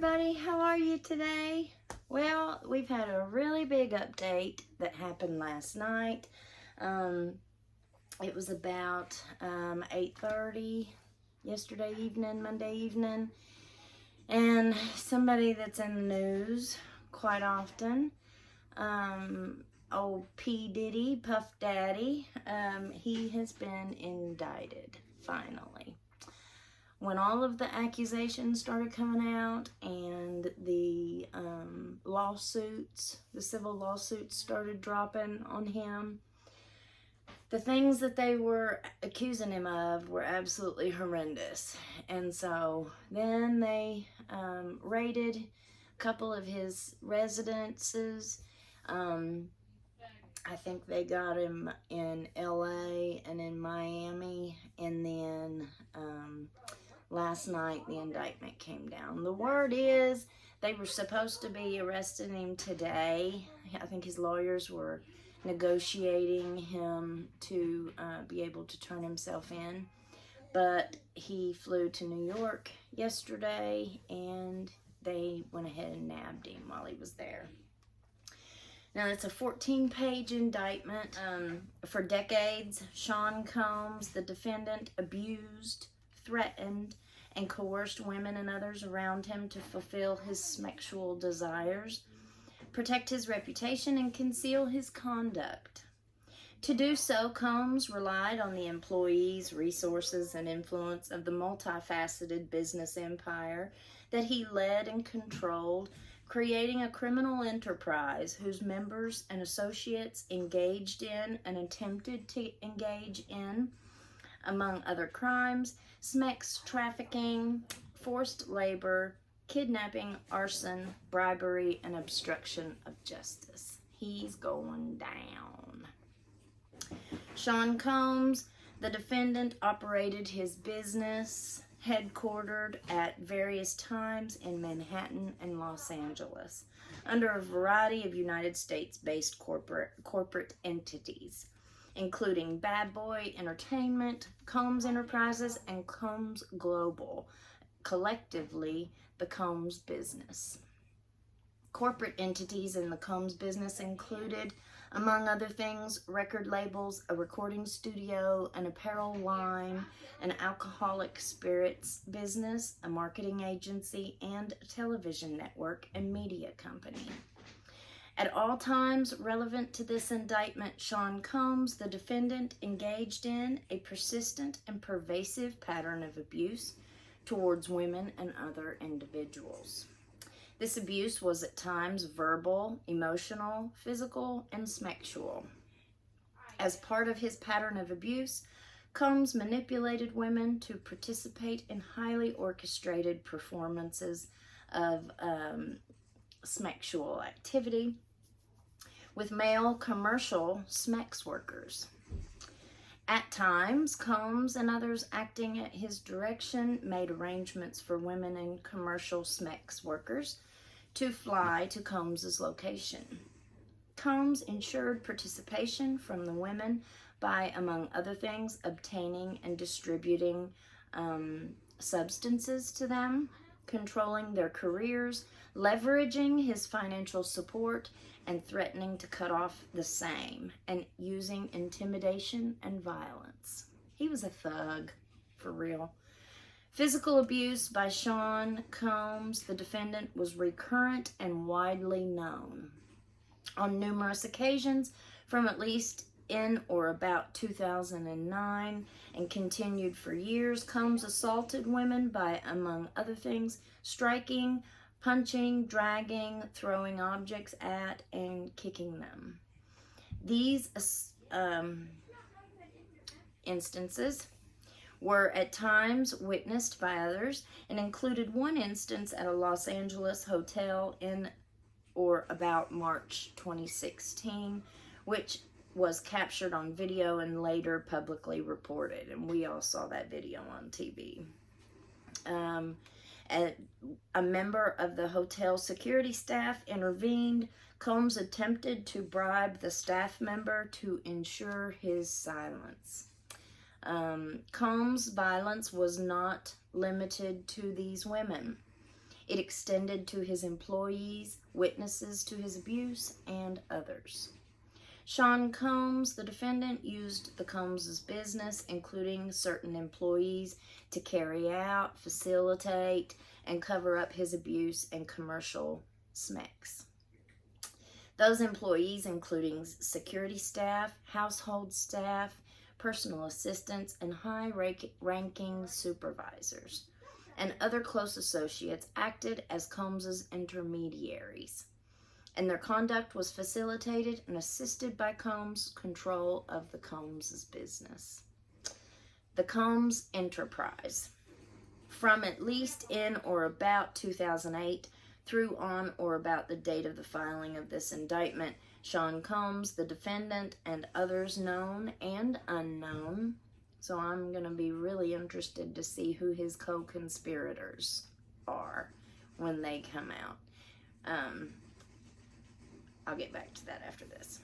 everybody, how are you today? Well, we've had a really big update that happened last night. It was about 8:30 yesterday evening, Monday evening, and somebody that's in the news quite often, old P Diddy, Puff Daddy, he has been indicted, finally. When all of the accusations started coming out and the lawsuits, the civil lawsuits started dropping on him, the things that they were accusing him of were absolutely horrendous. And so then they raided a couple of his residences. I think they got him in LA and in Miami, and then last night the indictment came down. The word is they were supposed to be arresting him today. I think his lawyers were negotiating him to be able to turn himself in, but he flew to New York yesterday and they went ahead and nabbed him while he was there. Now, it's a 14-page indictment. For decades, Sean Combs, the defendant, abused, threatened, and coerced women and others around him to fulfill his sexual desires, protect his reputation, and conceal his conduct. To do so, Combs relied on the employees, resources, and influence of the multifaceted business empire that he led and controlled, creating a criminal enterprise whose members and associates engaged in and attempted to engage in, among other crimes, sex trafficking, forced labor, kidnapping, arson, bribery, and obstruction of justice. He's going down. Sean Combs, the defendant, operated his business headquartered at various times in Manhattan and Los Angeles under a variety of United States-based corporate entities, including Bad Boy Entertainment, Combs Enterprises, and Combs Global, collectively the Combs business. Corporate entities in the Combs business included, among other things, record labels, a recording studio, an apparel line, an alcoholic spirits business, a marketing agency, and a television network and media company. At all times relevant to this indictment, Sean Combs, the defendant, engaged in a persistent and pervasive pattern of abuse towards women and other individuals. This abuse was at times verbal, emotional, physical, and sexual. As part of his pattern of abuse, Combs manipulated women to participate in highly orchestrated performances of sexual activity with male commercial sex workers. At times, Combs and others acting at his direction made arrangements for women and commercial sex workers to fly to Combs's location. Combs ensured participation from the women by, among other things, obtaining and distributing substances to them, controlling their careers, leveraging his financial support, and threatening to cut off the same, and using intimidation and violence. He was a thug, for real. Physical abuse by Sean Combs, the defendant, was recurrent and widely known. On numerous occasions, from at least in or about 2009 and continued for years, Combs assaulted women by, among other things, striking, punching, dragging, throwing objects at, and kicking them. These instances were at times witnessed by others and included one instance at a Los Angeles hotel in or about March 2016, which was captured on video and later publicly reported, and we all saw that video on TV. A member of the hotel security staff intervened. Combs attempted to bribe the staff member to ensure his silence. Combs' violence was not limited to these women. It extended to his employees, witnesses to his abuse, and others. Sean Combs, the defendant, used the Combs' business, including certain employees, to carry out, facilitate, and cover up his abuse and commercial smecs. Those employees, including security staff, household staff, personal assistants, and high-ranking supervisors, and other close associates, acted as Combs' intermediaries, and their conduct was facilitated and assisted by Combs' control of the Combs' business. The Combs enterprise. From at least in or about 2008 through on or about the date of the filing of this indictment, Sean Combs, the defendant, and others known and unknown, so I'm going to be really interested to see who his co-conspirators are when they come out. I'll get back to that after this.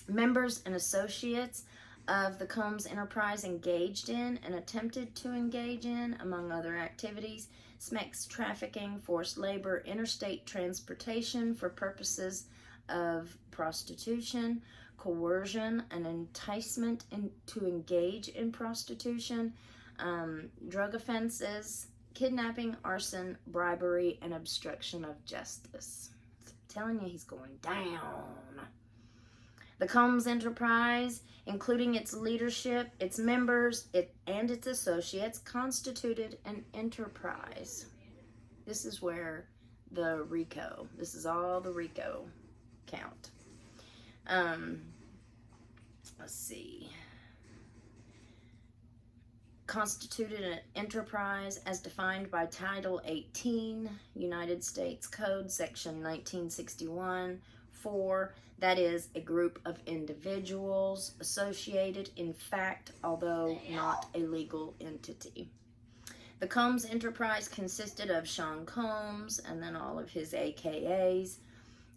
Members and associates of the Combs enterprise engaged in and attempted to engage in, among other activities, sex trafficking, forced labor, interstate transportation for purposes of prostitution, coercion and enticement to engage in prostitution, drug offenses, kidnapping, arson, bribery, and obstruction of justice. I'm telling you, he's going down. The Combs enterprise, including its leadership, its members, and its associates, constituted an enterprise. This is where the RICO, this is all the RICO count. Let's see. Constituted an enterprise as defined by Title 18, United States Code, Section 1961, 4, that is, a group of individuals associated in fact, although not a legal entity. The Combs enterprise consisted of Sean Combs and then all of his AKAs,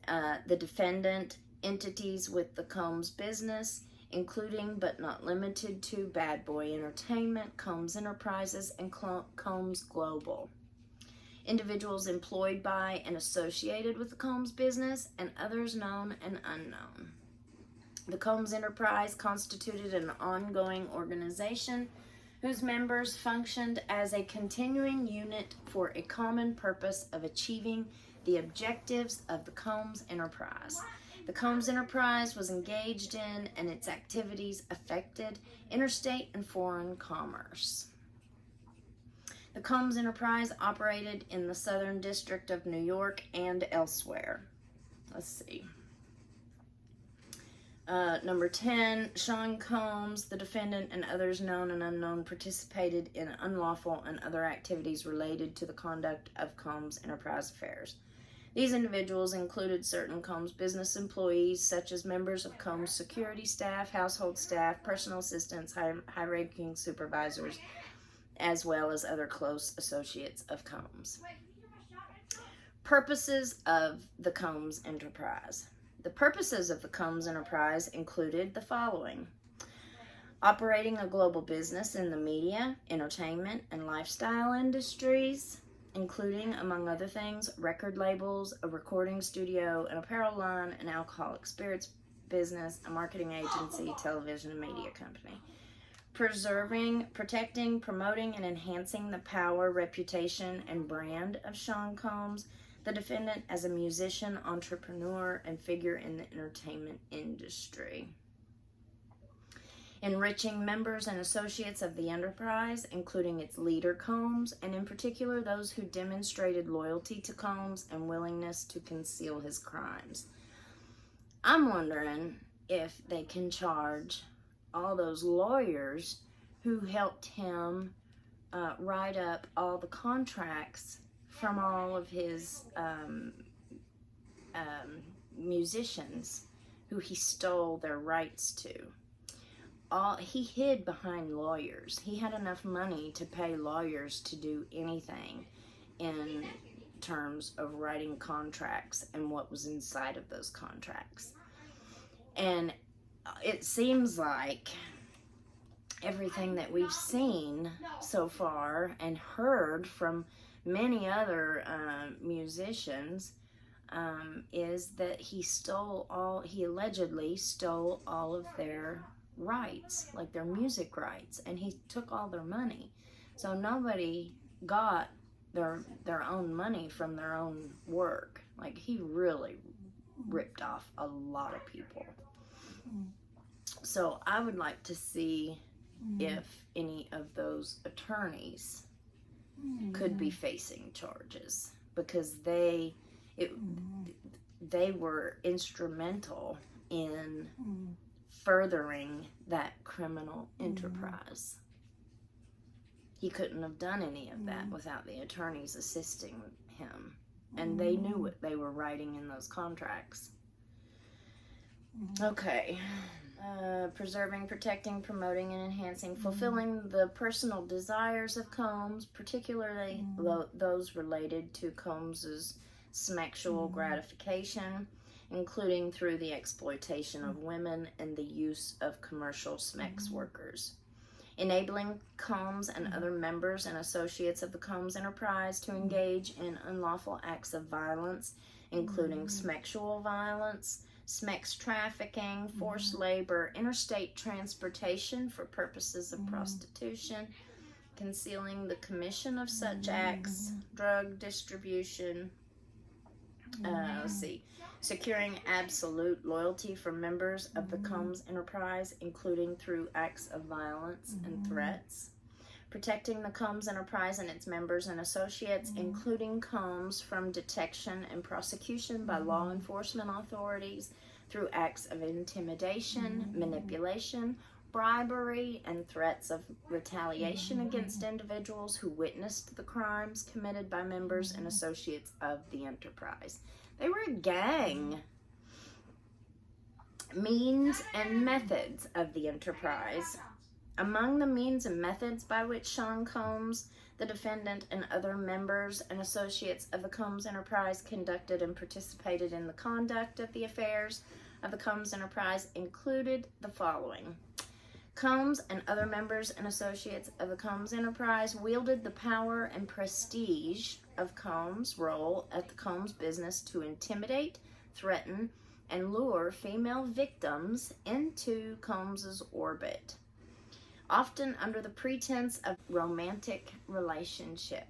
the defendant, entities with the Combs business, including but not limited to Bad Boy Entertainment, Combs Enterprises, and Combs Global. Individuals employed by and associated with the Combs business, and others known and unknown. The Combs enterprise constituted an ongoing organization whose members functioned as a continuing unit for a common purpose of achieving the objectives of the Combs enterprise. The Combs enterprise was engaged in and its activities affected interstate and foreign commerce. The Combs enterprise operated in the Southern District of New York and elsewhere. Let's see. Number 10, Sean Combs, the defendant, and others known and unknown participated in unlawful and other activities related to the conduct of Combs enterprise affairs. These individuals included certain Combs business employees, such as members of Combs security staff, household staff, personal assistants, high-ranking supervisors, as well as other close associates of Combs. Purposes of the Combs enterprise. The purposes of the Combs enterprise included the following: operating a global business in the media, entertainment, and lifestyle industries, including, among other things, record labels, a recording studio, an apparel line, an alcoholic spirits business, a marketing agency, television, and media company. Preserving, protecting, promoting, and enhancing the power, reputation, and brand of Sean Combs, the defendant, as a musician, entrepreneur, and figure in the entertainment industry. Enriching members and associates of the enterprise, including its leader Combs, and in particular those who demonstrated loyalty to Combs and willingness to conceal his crimes. I'm wondering if they can charge all those lawyers who helped him write up all the contracts from all of his musicians who he stole their rights to. He hid behind lawyers. He had enough money to pay lawyers to do anything in terms of writing contracts and what was inside of those contracts. And it seems like everything that we've seen so far and heard from many other musicians, is that he allegedly stole all of their rights, like their music rights, and he took all their money. So nobody got their own money from their own work. Like, he really ripped off a lot of people. So I would like to see if any of those attorneys could be facing charges, because they were instrumental in furthering that criminal enterprise. He couldn't have done any of that without the attorneys assisting him, and they knew what they were writing in those contracts. Okay. Preserving, protecting, promoting, and enhancing, fulfilling the personal desires of Combs, particularly those related to Combs's sexual gratification, including through the exploitation of women and the use of commercial sex workers. Enabling Combs and other members and associates of the Combs enterprise to engage in unlawful acts of violence, including sexual violence, sex trafficking, forced labor, interstate transportation for purposes of prostitution, concealing the commission of such acts, drug distribution, securing absolute loyalty from members of the Combs enterprise, including through acts of violence and threats, protecting the Combs enterprise and its members and associates, including Combs, from detection and prosecution by law enforcement authorities through acts of intimidation, manipulation, bribery, and threats of retaliation against individuals who witnessed the crimes committed by members and associates of the enterprise. They were a gang. Means and methods of the enterprise. Among the means and methods by which Sean Combs, the defendant, and other members and associates of the Combs enterprise conducted and participated in the conduct of the affairs of the Combs enterprise included the following. Combs and other members and associates of the Combs enterprise wielded the power and prestige of Combs' role at the Combs business to intimidate, threaten, and lure female victims into Combs' orbit, often under the pretense of romantic relationship.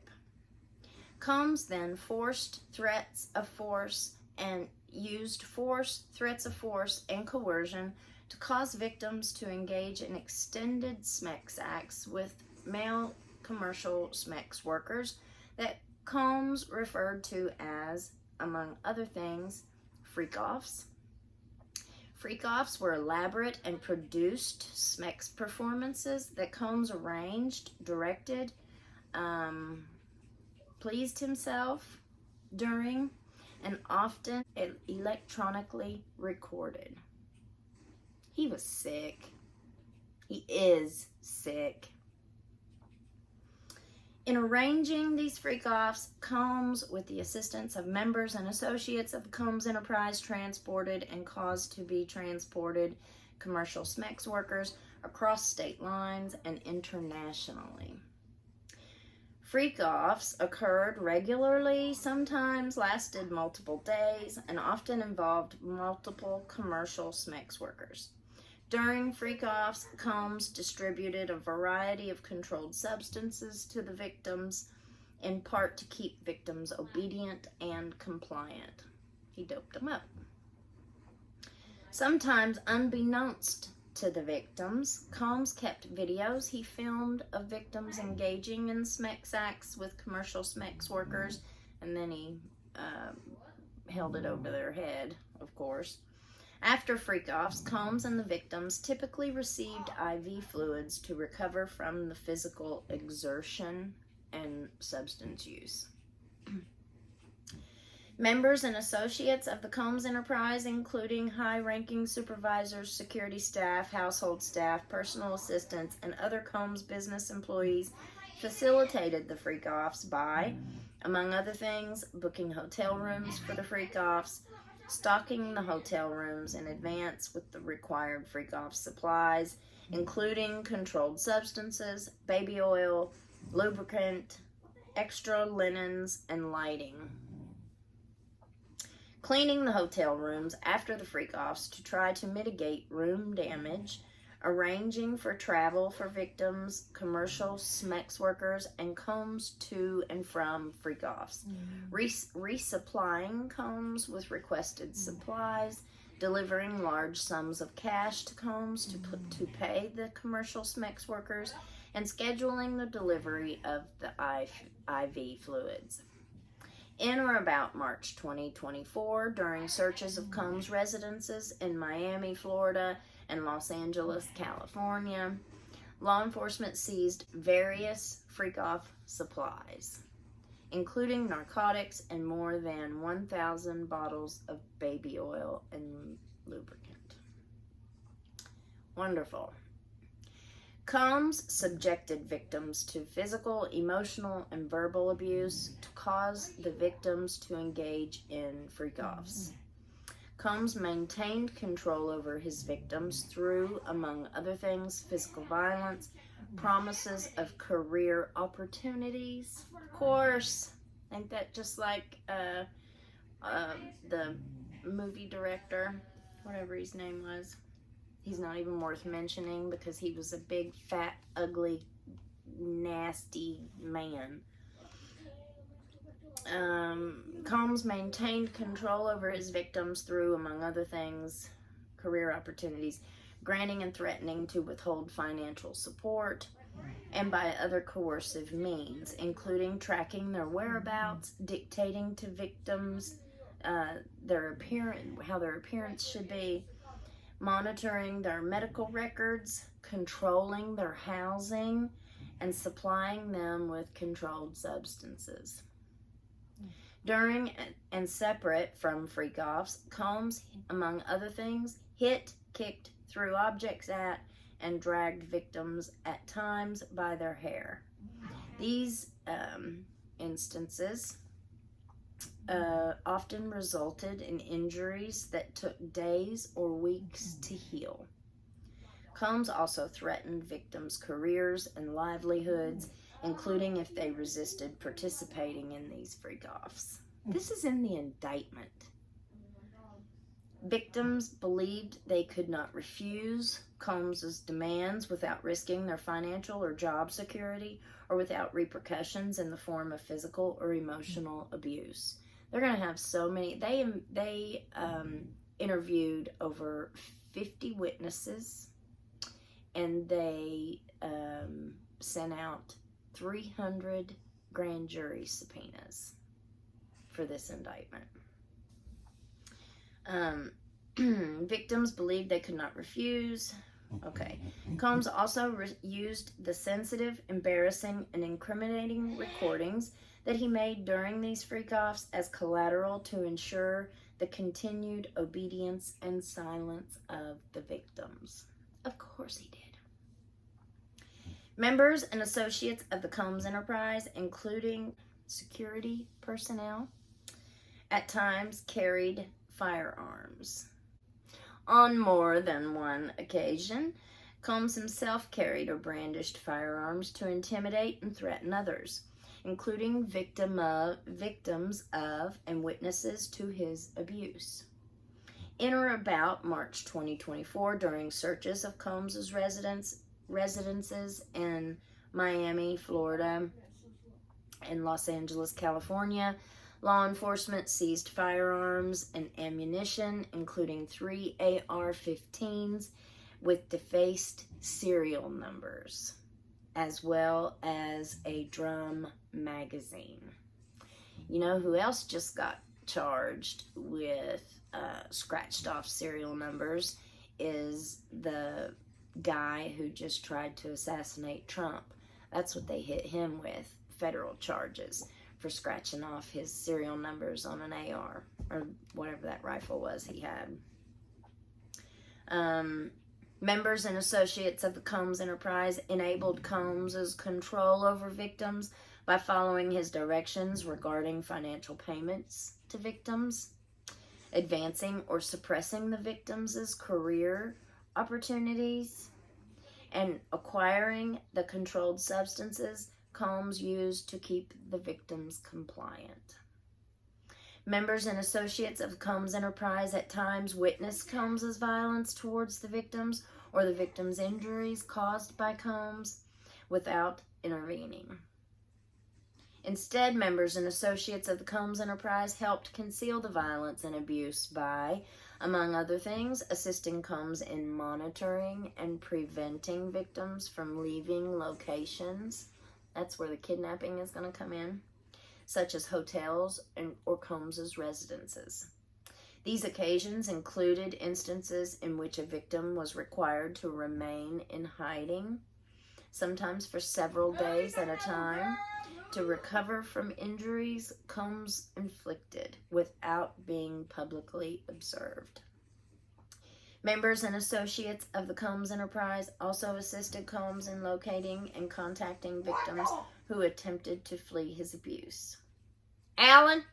Combs then forced threats of force and used force, threats of force, and coercion to cause victims to engage in extended sex acts with male commercial sex workers that Combs referred to as, among other things, freak-offs. Freak-offs were elaborate and produced sex performances that Combs arranged, directed, pleased himself during, and often electronically recorded. He was sick. He is sick. In arranging these freak-offs, Combs, with the assistance of members and associates of the Combs enterprise, transported and caused to be transported commercial sex workers across state lines and internationally. Freak-offs occurred regularly, sometimes lasted multiple days, and often involved multiple commercial sex workers. During freak-offs, Combs distributed a variety of controlled substances to the victims, in part to keep victims obedient and compliant. He doped them up. Sometimes unbeknownst to the victims, Combs kept videos he filmed of victims engaging in sex acts with commercial sex workers, and then he held it over their head, of course. After freak-offs, Combs and the victims typically received IV fluids to recover from the physical exertion and substance use. Members and associates of the Combs enterprise, including high-ranking supervisors, security staff, household staff, personal assistants, and other Combs business employees, facilitated the freak-offs by, among other things, booking hotel rooms for the freak-offs, stocking the hotel rooms in advance with the required freak-off supplies, including controlled substances, baby oil, lubricant, extra linens and lighting, cleaning the hotel rooms after the freak-offs to try to mitigate room damage, arranging for travel for victims, commercial sex workers, and Combs to and from freak-offs, resupplying Combs with requested supplies, delivering large sums of cash to Combs to pay the commercial sex workers, and scheduling the delivery of the IV fluids. In or about March 2024, during searches of Combs' residences in Miami, Florida, and Los Angeles, California, law enforcement seized various freak-off supplies, including narcotics and more than 1,000 bottles of baby oil and lubricant. Wonderful. Combs subjected victims to physical, emotional, and verbal abuse to cause the victims to engage in freak-offs. Combs maintained control over his victims through, among other things, physical violence, promises of career opportunities. Of course, ain't that just like the movie director, whatever his name was. He's not even worth mentioning because he was a big, fat, ugly, nasty man. Combs maintained control over his victims through, among other things, career opportunities, granting and threatening to withhold financial support, and by other coercive means, including tracking their whereabouts, dictating to victims how their appearance should be, monitoring their medical records, controlling their housing, and supplying them with controlled substances. During and separate from freak-offs, Combs, among other things, hit, kicked, threw objects at, and dragged victims at times by their hair. These instances often resulted in injuries that took days or weeks to heal. Combs also threatened victims' careers and livelihoods, including if they resisted participating in these freak-offs. This is in the indictment. Victims believed they could not refuse Combs' demands without risking their financial or job security or without repercussions in the form of physical or emotional abuse. They're going to have so many. They interviewed over 50 witnesses, and they sent out 300 grand jury subpoenas for this indictment. Victims believed they could not refuse. Okay. Combs also used the sensitive, embarrassing, and incriminating recordings that he made during these freak-offs as collateral to ensure the continued obedience and silence of the victims. Of course he did. Members and associates of the Combs enterprise, including security personnel, at times carried firearms. On more than one occasion, Combs himself carried or brandished firearms to intimidate and threaten others, including victims of and witnesses to his abuse. In or about March 2024, during searches of Combs' residences in Miami, Florida, and Los Angeles, California, law enforcement seized firearms and ammunition, including 3 AR-15s with defaced serial numbers, as well as a drum magazine. You know who else just got charged with scratched off serial numbers is the guy who just tried to assassinate Trump. That's what they hit him with, federal charges for scratching off his serial numbers on an AR or whatever that rifle was he had. Members and associates of the Combs enterprise enabled Combs' control over victims by following his directions regarding financial payments to victims, advancing or suppressing the victims' career opportunities, and acquiring the controlled substances Combs used to keep the victims compliant. Members and associates of Combs Enterprise at times witnessed Combs's violence towards the victims or the victims' injuries caused by Combs without intervening. Instead, members and associates of the Combs Enterprise helped conceal the violence and abuse by, among other things, assisting Combs in monitoring and preventing victims from leaving locations. That's where the kidnapping is going to come in, such as hotels or Combs's residences. These occasions included instances in which a victim was required to remain in hiding, sometimes for several days at a time, to recover from injuries Combs inflicted without being publicly observed. Members and associates of the Combs Enterprise also assisted Combs in locating and contacting victims who attempted to flee his abuse. Alan?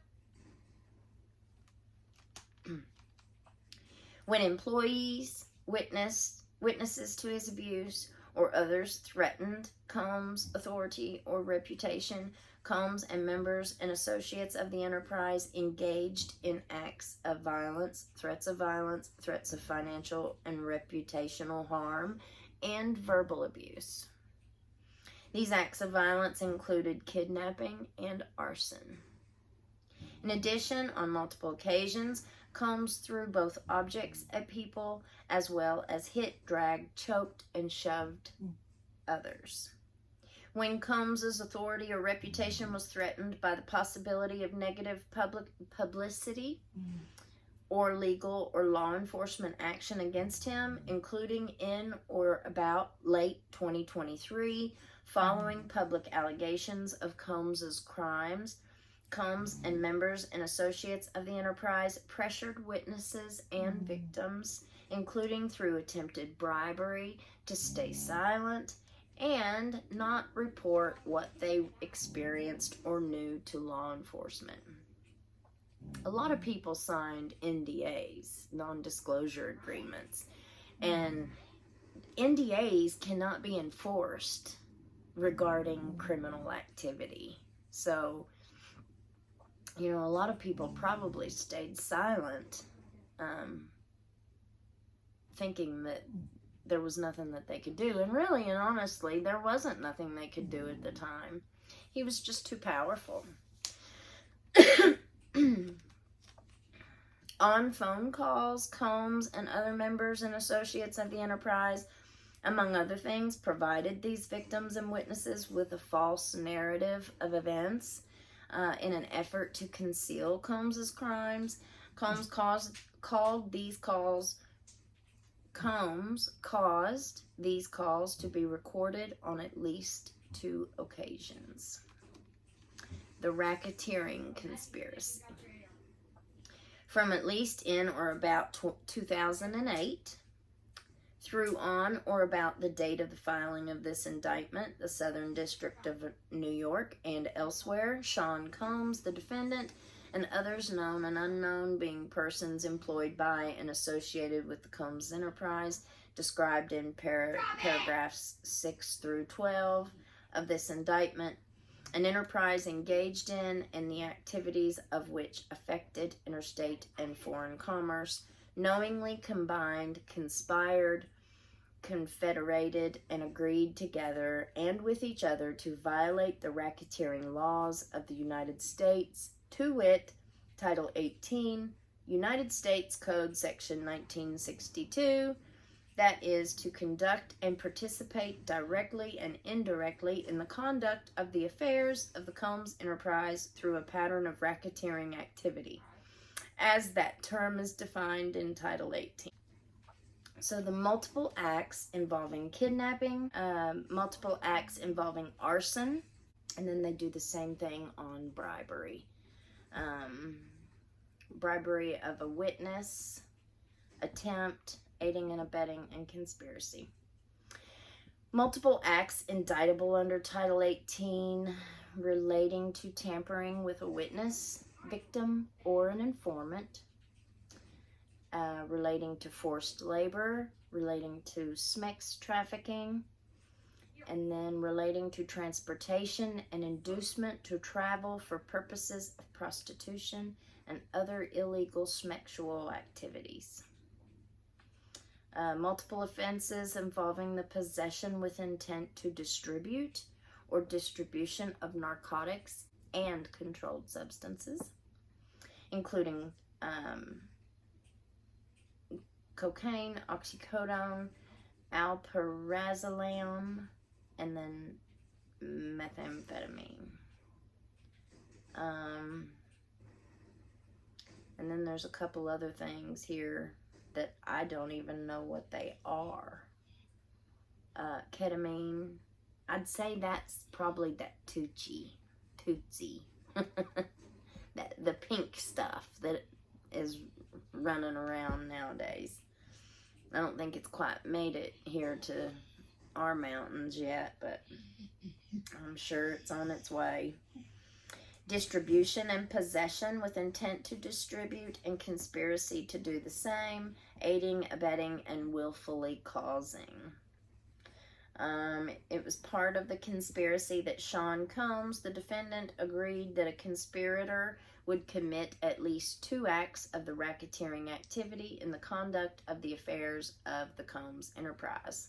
When employees, witnesses to his abuse, or others threatened Combs' authority or reputation, Combs and members and associates of the enterprise engaged in acts of violence, threats of financial and reputational harm, and verbal abuse. These acts of violence included kidnapping and arson. In addition, on multiple occasions, Combs threw both objects at people as well as hit, dragged, choked, and shoved others. When Combs's authority or reputation was threatened by the possibility of negative publicity or legal or law enforcement action against him, including in or about late 2023, following public allegations of Combs's crimes, Combs and members and associates of the enterprise pressured witnesses and victims, including through attempted bribery, to stay silent and not report what they experienced or knew to law enforcement. A lot of people signed NDAs, non-disclosure agreements, and NDAs cannot be enforced regarding criminal activity. So, you know, a lot of people probably stayed silent, thinking that there was nothing that they could do. And really and honestly, there wasn't nothing they could do at the time. He was just too powerful. On phone calls, Combs and other members and associates of the enterprise, among other things, provided these victims and witnesses with a false narrative of events in an effort to conceal Combs's crimes. Combs caused these calls to be recorded on at least 2 occasions. The Racketeering Conspiracy. From at least in or about 2008 through on or about the date of the filing of this indictment, the Southern District of New York and elsewhere, Sean Combs, the defendant, and others known and unknown, being persons employed by and associated with the Combs Enterprise, described in paragraphs 6 through 12 of this indictment, an enterprise engaged in and the activities of which affected interstate and foreign commerce, knowingly combined, conspired, confederated, and agreed together and with each other to violate the racketeering laws of the United States, to wit, Title 18, United States Code, Section 1962, that is, to conduct and participate directly and indirectly in the conduct of the affairs of the Combs Enterprise through a pattern of racketeering activity, as that term is defined in Title 18. So the multiple acts involving kidnapping, multiple acts involving arson, and then they do the same thing on bribery. Bribery of a witness, attempt, aiding and abetting, and conspiracy. Multiple acts indictable under Title 18 relating to tampering with a witness, victim, or an informant, relating to forced labor, relating to sex trafficking, and then relating to transportation and inducement to travel for purposes of prostitution and other illegal sexual activities. Multiple offenses involving the possession with intent to distribute or distribution of narcotics and controlled substances, including cocaine, oxycodone, alprazolam, and then methamphetamine. And then there's a couple other things here that I don't even know what they are. Ketamine. I'd say that's probably that Tootsie. The pink stuff that is running around nowadays. I don't think it's quite made it here to our mountains yet, but I'm sure it's on its way. Distribution and possession with intent to distribute and conspiracy to do the same, aiding, abetting, and willfully causing. It was part of the conspiracy that Sean Combs, the defendant, agreed that a conspirator would commit at least 2 acts of the racketeering activity in the conduct of the affairs of the Combs enterprise.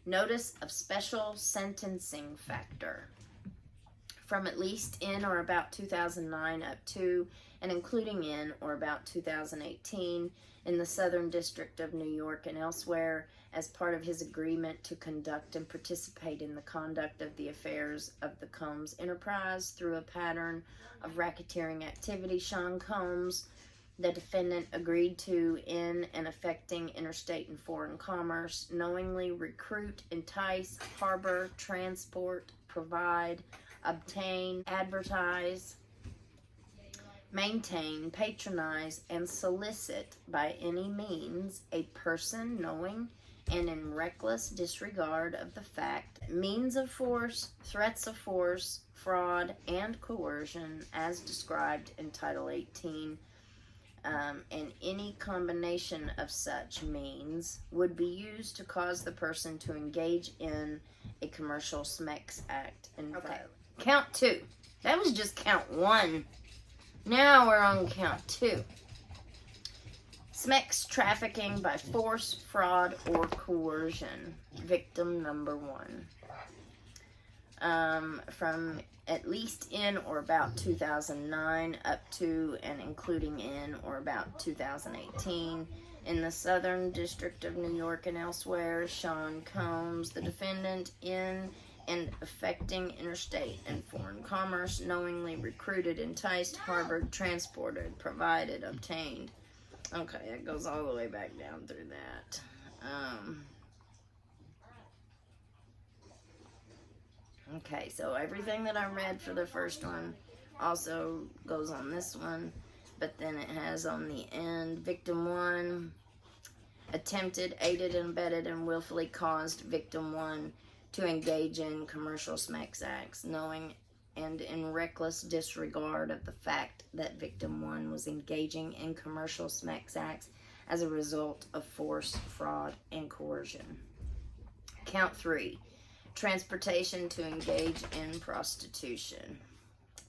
Notice of special sentencing factor. From at least in or about 2009 up to and including in or about 2018 in the Southern District of New York and elsewhere as part of his agreement to conduct and participate in the conduct of the affairs of the Combs enterprise through a pattern of racketeering activity, Sean Combs, the defendant, agreed to, in and affecting interstate and foreign commerce, knowingly recruit, entice, harbor, transport, provide, obtain, advertise, maintain, patronize, and solicit by any means a person knowing and in reckless disregard of the fact, means of force, threats of force, fraud, and coercion as described in Title 18, and any combination of such means would be used to cause the person to engage in a commercial SMEX act. Okay. Count 2. That was just count 1. Now we're on count 2. SMEX trafficking by force, fraud, or coercion. Victim number 1. From at least in or about 2009 up to and including in or about 2018 in the Southern District of New York and elsewhere, Sean Combs, the defendant, in and affecting interstate and foreign commerce, knowingly recruited, enticed, harbored, transported, provided, obtained. Okay, it goes all the way back down through that. Okay, so everything that I read for the first one also goes on this one, but then it has on the end, victim 1, attempted, aided, and abetted, and willfully caused victim 1 to engage in commercial SMEX acts, knowing and in reckless disregard of the fact that victim 1 was engaging in commercial SMEX acts as a result of force, fraud, and coercion. Count 3, transportation to engage in prostitution.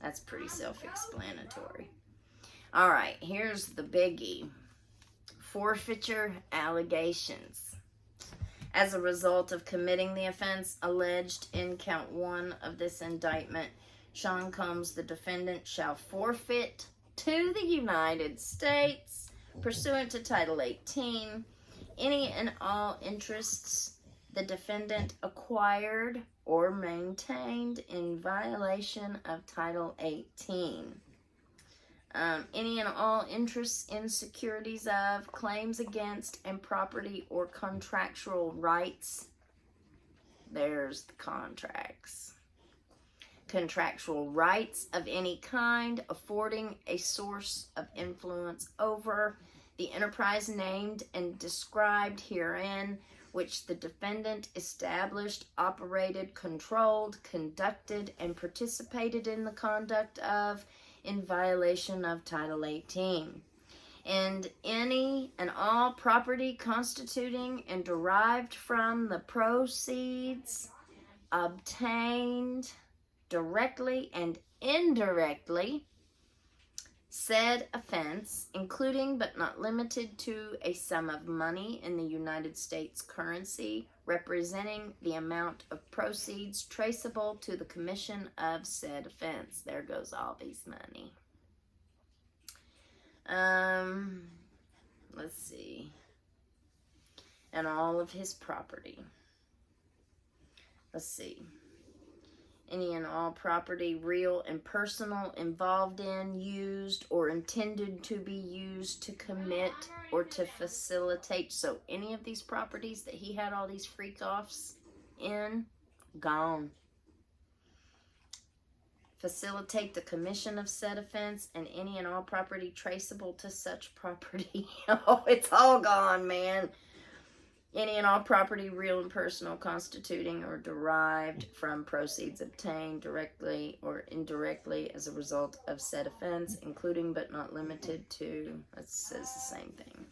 That's pretty self-explanatory. All right, here's the biggie. Forfeiture allegations. As a result of committing the offense alleged in count 1 of this indictment, Sean Combs, the defendant, shall forfeit to the United States, pursuant to Title 18, any and all interests the defendant acquired or maintained in violation of Title 18. Any and all interests in securities of, claims against, and property or contractual rights. There's the contracts. Contractual rights of any kind affording a source of influence over the enterprise named and described herein, which the defendant established, operated, controlled, conducted, and participated in the conduct of in violation of Title 18. And any and all property constituting and derived from the proceeds obtained directly and indirectly said offense, including but not limited to a sum of money in the United States currency representing the amount of proceeds traceable to the commission of said offense. There goes Avi's money. Let's see. And all of his property. Let's see. Any and all property, real and personal, involved in, used, or intended to be used to commit or to facilitate. So any of these properties that he had all these freak-offs in, gone. Facilitate the commission of said offense, and any and all property traceable to such property. Oh, it's all gone, man. Any and all property, real and personal, constituting or derived from proceeds obtained directly or indirectly as a result of said offense, including but not limited to, it says the same thing.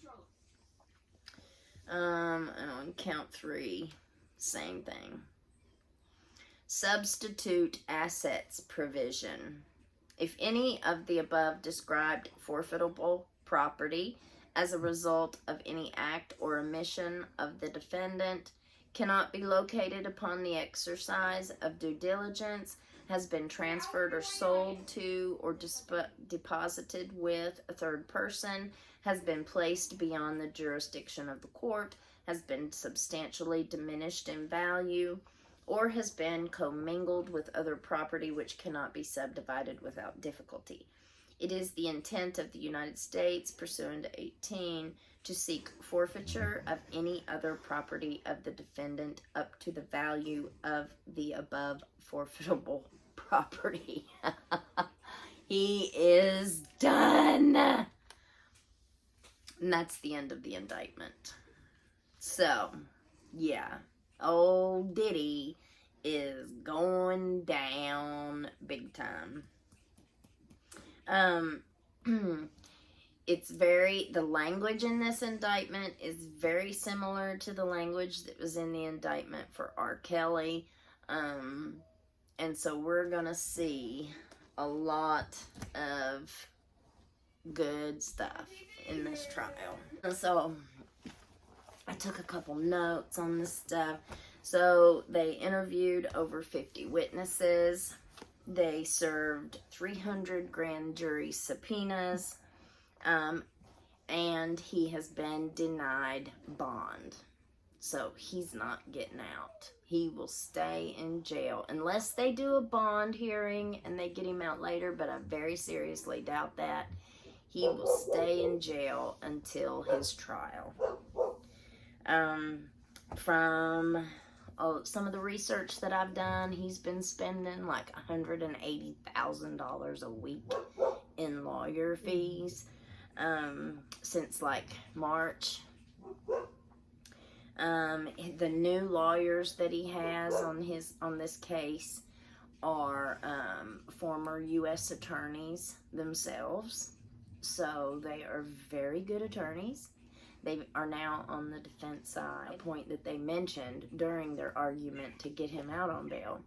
And on count 3, same thing. Substitute assets provision. If any of the above described forfeitable property as a result of any act or omission of the defendant cannot be located upon the exercise of due diligence, has been transferred or sold to or deposited with a third person, has been placed beyond the jurisdiction of the court, has been substantially diminished in value, or has been commingled with other property which cannot be subdivided without difficulty. It is the intent of the United States, pursuant to 18, to seek forfeiture of any other property of the defendant up to the value of the above forfeitable property. He is done. And that's the end of the indictment. So, yeah. Old Diddy is going down big time. It's the language in this indictment is very similar to the language that was in the indictment for R. Kelly. And so we're gonna see a lot of good stuff in this trial. And so I took a couple notes on this stuff. So they interviewed over 50 witnesses. They served 300 grand jury subpoenas, and he has been denied bond. So he's not getting out. He will stay in jail unless they do a bond hearing and they get him out later, but I very seriously doubt that. He will stay in jail until his trial. From some of the research that I've done, he's been spending like $180,000 a week in lawyer fees since like March. The new lawyers that he has on this case are former U.S. attorneys themselves, so they are very good attorneys. They are now on the defense side. A point that they mentioned during their argument to get him out on bail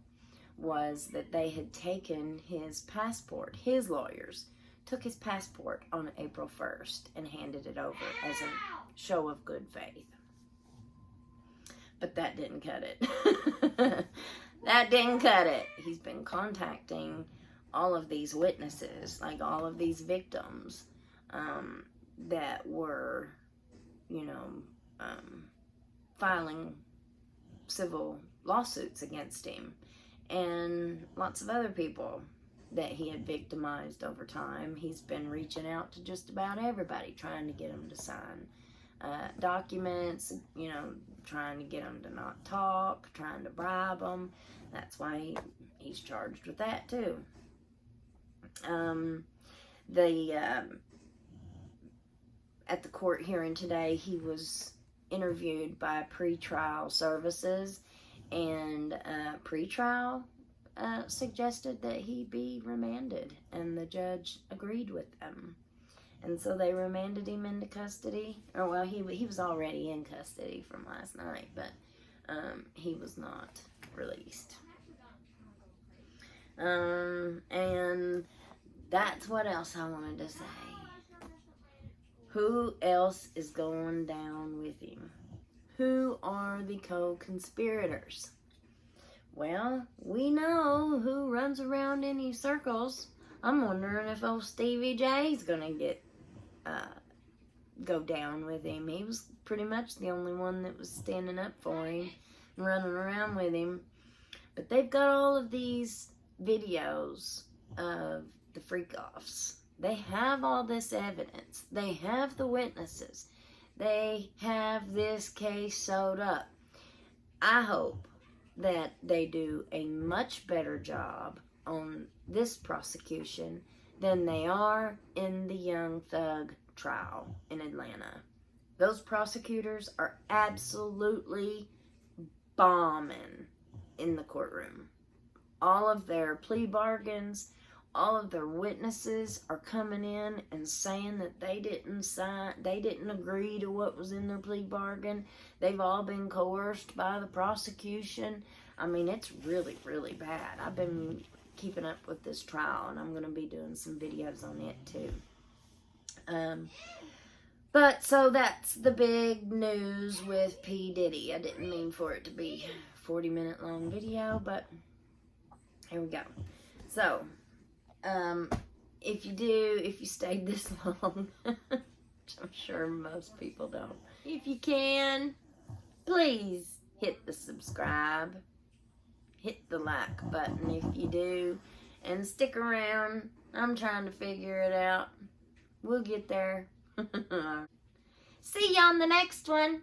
was that they had taken his passport. His lawyers took his passport on April 1st and handed it over as a show of good faith. But that didn't cut it. That didn't cut it. He's been contacting all of these witnesses, like all of these victims that were, filing civil lawsuits against him, and lots of other people that he had victimized over time. He's been reaching out to just about everybody, trying to get them to sign documents, trying to get them to not talk, trying to bribe them. That's why he's charged with that too. At the court hearing today, he was interviewed by pretrial services, and pretrial suggested that he be remanded, and the judge agreed with them. And so they remanded him into custody. Or, well, he was already in custody from last night, but he was not released. And that's what else I wanted to say. Who else is going down with him? Who are the co-conspirators? Well, we know who runs around in these circles. I'm wondering if old Stevie J's gonna go down with him. He was pretty much the only one that was standing up for him and running around with him. But they've got all of these videos of the freak-offs. They have all this evidence. They have the witnesses. They have this case sewed up. I hope that they do a much better job on this prosecution than they are in the Young Thug trial in Atlanta. Those prosecutors are absolutely bombing in the courtroom. All of their plea bargains, all of their witnesses are coming in and saying that they didn't agree to what was in their plea bargain. They've all been coerced by the prosecution. I mean, it's really, really bad. I've been keeping up with this trial, and I'm going to be doing some videos on it too. But so that's the big news with P Diddy. I didn't mean for it to be a 40-minute long video, but here we go. So, if you stayed this long, which I'm sure most people don't, if you can, please hit the subscribe, hit the like button if you do, and stick around. I'm trying to figure it out. We'll get there. See you on the next one.